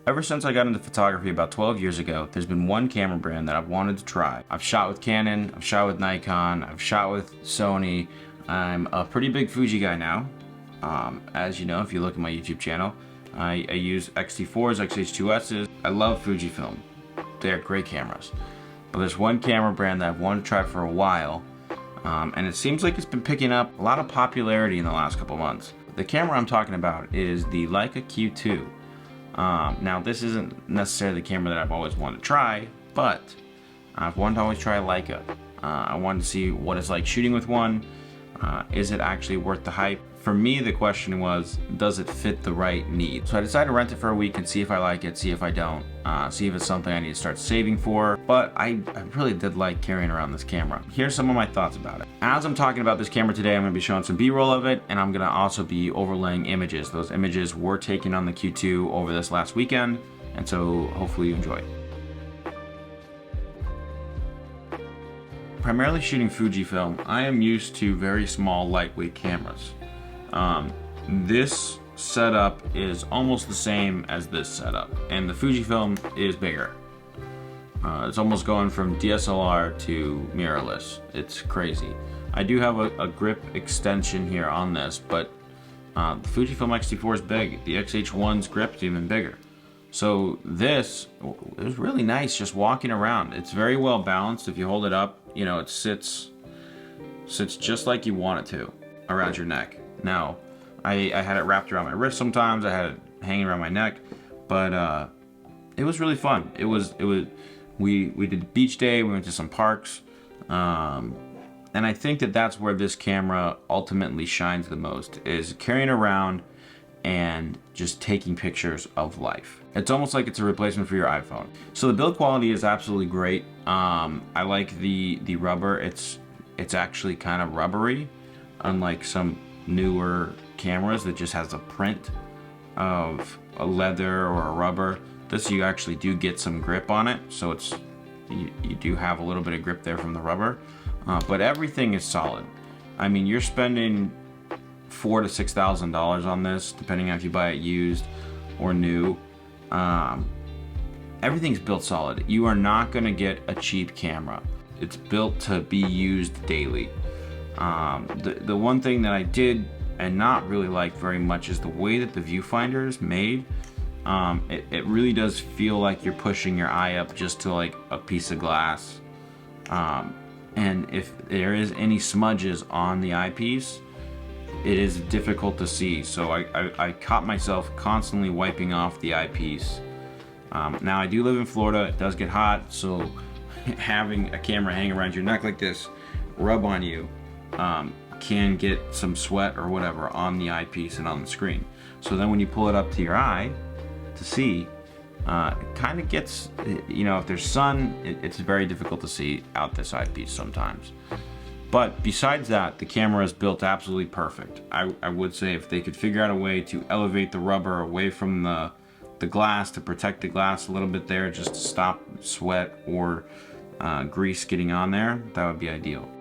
Ever since I got into photography about 12 years ago, there's been one camera brand that I've wanted to try. I've shot with Canon, I've shot with Nikon, I've shot with Sony. I'm a pretty big Fuji guy now. As you know, if you look at my YouTube channel, I use X-T4s, X-H2Ss. I love Fujifilm. They're great cameras. But there's one camera brand that I've wanted to try for a while, and it seems like it's been picking up a lot of popularity in the last couple months. The camera I'm talking about is the Leica Q2. Now this isn't necessarily the camera that I've always wanted to try, but I've wanted to always try Leica. I wanted to see what it's like shooting with one. Is it actually worth the hype? For me, the question was, does it fit the right need? So I decided to rent it for a week and see if I like it, see if I don't, see if it's something I need to start saving for. But I really did like carrying around this camera. Here's some of my thoughts about it. As I'm talking about this camera today, I'm gonna be showing some B-roll of it, and I'm gonna also be overlaying images. Those images were taken on the Q2 over this last weekend, and so hopefully you enjoy. Primarily shooting Fujifilm, I am used to very small, lightweight cameras. This setup is almost the same as this setup, and the Fujifilm is bigger. It's almost going from DSLR to mirrorless. It's crazy. I do have a grip extension here on this, but the Fujifilm X-T4 is big. The X-H1's grip is even bigger. So this is really nice just walking around. It's very well balanced. If you hold it up, you know, it sits just like you want it to around your neck. Now, I had it wrapped around my wrist sometimes. I had it hanging around my neck, but it was really fun. We did beach day. We went to some parks, and I think that's where this camera ultimately shines the most, is carrying around and just taking pictures of life. It's almost like it's a replacement for your iPhone. So the build quality is absolutely great. I like the rubber. It's actually kind of rubbery, unlike some newer cameras that just has a print of a leather or a rubber. This, you actually do get some grip on it, so you do have a little bit of grip there from the rubber, but everything is solid. I mean, you're spending $4,000 to $6,000 on this, depending on if you buy it used or new. Everything's built solid. You are not going to get a cheap camera. It's built to be used daily. The one thing that I did and not really like very much is the way that the viewfinder is made. It really does feel like you're pushing your eye up just to like a piece of glass. And if there is any smudges on the eyepiece, it is difficult to see. So I caught myself constantly wiping off the eyepiece. Now I do live in Florida. It does get hot, so having a camera hang around your neck like this, rub on you, can get some sweat or whatever on the eyepiece and on the screen. So then when you pull it up to your eye to see, it kind of gets, you know, if there's sun, it's very difficult to see out this eyepiece sometimes. But besides that, the camera is built absolutely perfect. I would say if they could figure out a way to elevate the rubber away from the glass, to protect the glass a little bit there, just to stop sweat or grease getting on there, that would be ideal.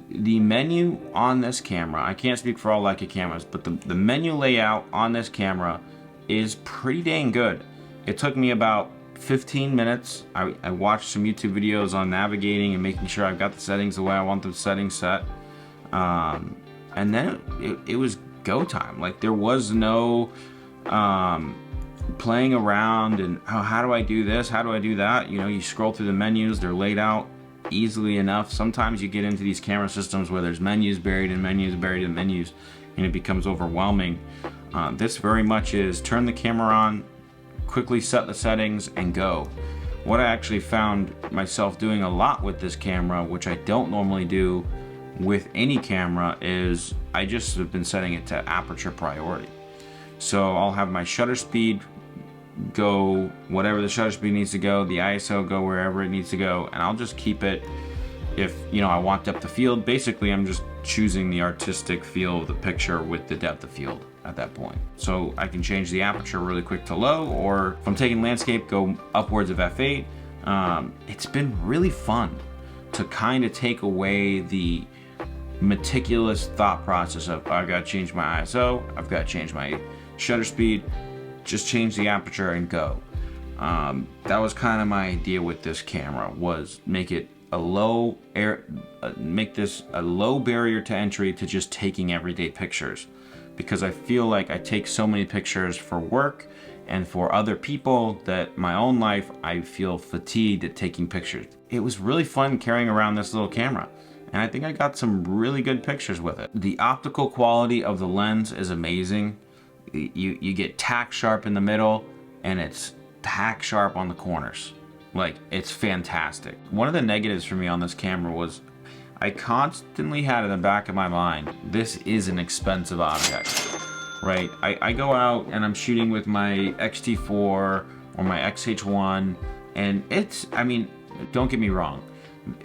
The menu on this camera, I can't speak for all Leica cameras, but the menu layout on this camera is pretty dang good. It took me about 15 minutes. I watched some YouTube videos on navigating and making sure I've got the settings the way I want the settings set. And then it was go time. Like, there was no playing around and how do I do this? How do I do that? You know, you scroll through the menus, they're laid out easily enough. Sometimes you get into these camera systems where there's menus buried in menus buried in menus, and it becomes overwhelming. This very much is turn the camera on, quickly set the settings, and go. What I actually found myself doing a lot with this camera, which I don't normally do with any camera, is I just have been setting it to Aperture Priority. So I'll have my shutter speed go whatever the shutter speed needs to go, the ISO go wherever it needs to go, and I'll just keep it. If, you know, I want depth of field, basically I'm just choosing the artistic feel of the picture with the depth of field at that point. So I can change the aperture really quick to low, or if I'm taking landscape, go upwards of f8. It's been really fun to kind of take away the meticulous thought process of, I've got to change my ISO, I've got to change my shutter speed, just change the aperture and go. That was kind of my idea with this camera, was make this a low barrier to entry to just taking everyday pictures, because I feel like I take so many pictures for work and for other people that my own life I feel fatigued at taking pictures. It was really fun carrying around this little camera, and I think I got some really good pictures with it. The optical quality of the lens is amazing. You get tack sharp in the middle, and it's tack sharp on the corners. Like, it's fantastic. One of the negatives for me on this camera was I constantly had in the back of my mind, this is an expensive object, right? I go out and I'm shooting with my X-T4 or my XH1, and it's, I mean, don't get me wrong,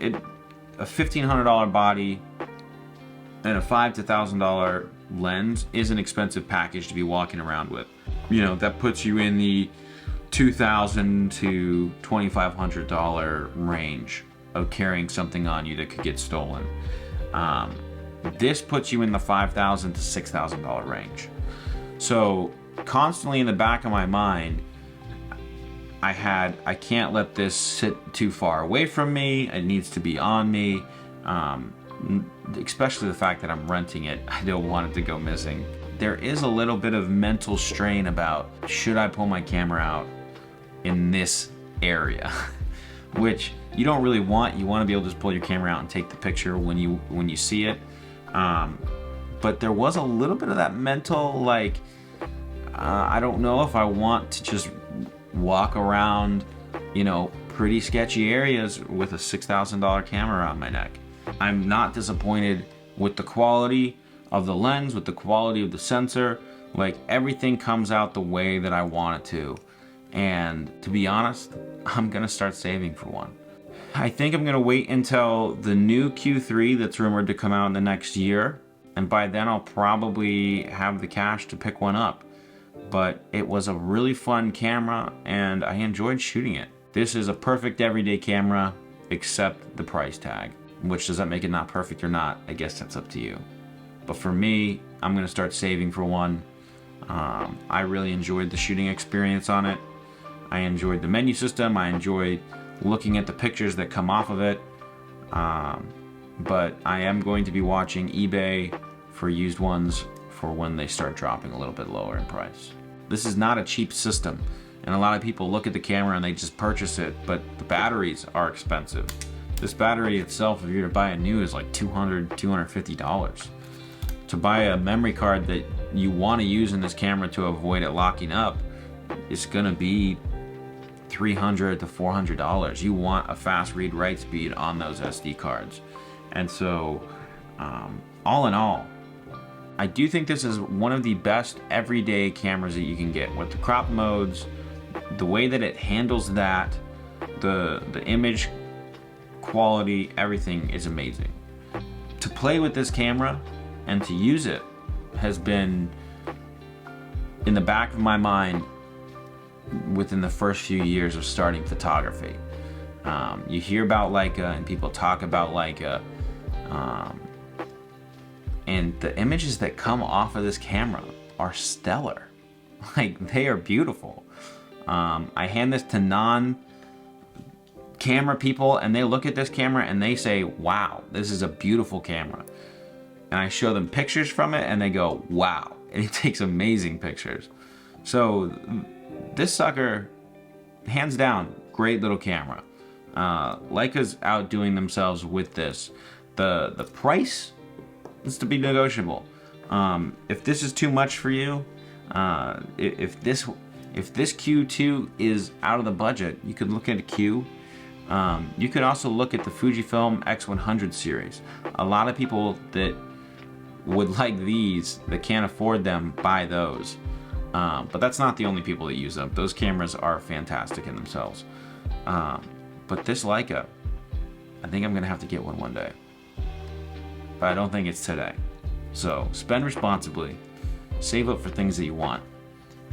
a $1,500 body and a $5,000 to $1,000 lens is an expensive package to be walking around with. You know, that puts you in the $2,000 to $2,500 range of carrying something on you that could get stolen. This puts you in the $5,000 to $6,000 range. So constantly in the back of my mind, I can't let this sit too far away from me. It needs to be on me. Especially the fact that I'm renting it. I don't want it to go missing. There is a little bit of mental strain about, should I pull my camera out in this area? Which you don't really want. You want to be able to just pull your camera out and take the picture when you see it. But there was a little bit of that mental, like, I don't know if I want to just walk around, you know, pretty sketchy areas with a $6,000 camera around my neck. I'm not disappointed with the quality of the lens, with the quality of the sensor. Like, everything comes out the way that I want it to. And to be honest, I'm gonna start saving for one. I think I'm gonna wait until the new Q3 that's rumored to come out in the next year, and by then I'll probably have the cash to pick one up. But it was a really fun camera and I enjoyed shooting it. This is a perfect everyday camera, except the price tag. Which, does that make it not perfect or not? I guess that's up to you. But for me, I'm gonna start saving for one. I really enjoyed the shooting experience on it. I enjoyed the menu system. I enjoyed looking at the pictures that come off of it. But I am going to be watching eBay for used ones for when they start dropping a little bit lower in price. This is not a cheap system, and a lot of people look at the camera and they just purchase it, but the batteries are expensive. This battery itself, if you're to buy a new, is like $200, $250. To buy a memory card that you want to use in this camera to avoid it locking up, it's gonna be $300 to $400. You want a fast read-write speed on those SD cards. And so, all in all, I do think this is one of the best everyday cameras that you can get. With the crop modes, the way that it handles that, the image quality, everything is amazing. To play with this camera and to use it has been in the back of my mind within the first few years of starting photography. You hear about Leica and people talk about Leica, and the images that come off of this camera are stellar. Like, they are beautiful. I hand this to non-camera people and they look at this camera and they say, wow, this is a beautiful camera. And I show them pictures from it and they go, wow. And it takes amazing pictures. So this sucker, hands down, great little camera. Leica's outdoing themselves with this. The price is to be negotiable. If this is too much for you, if this Q2 is out of the budget, you could look at a Q. You could also look at the Fujifilm X100 series. A lot of people that would like these, that can't afford them, buy those. But that's not the only people that use them. Those cameras are fantastic in themselves. But this Leica, I think I'm gonna have to get one day. But I don't think it's today. So spend responsibly, save up for things that you want,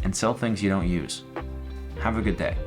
and sell things you don't use. Have a good day.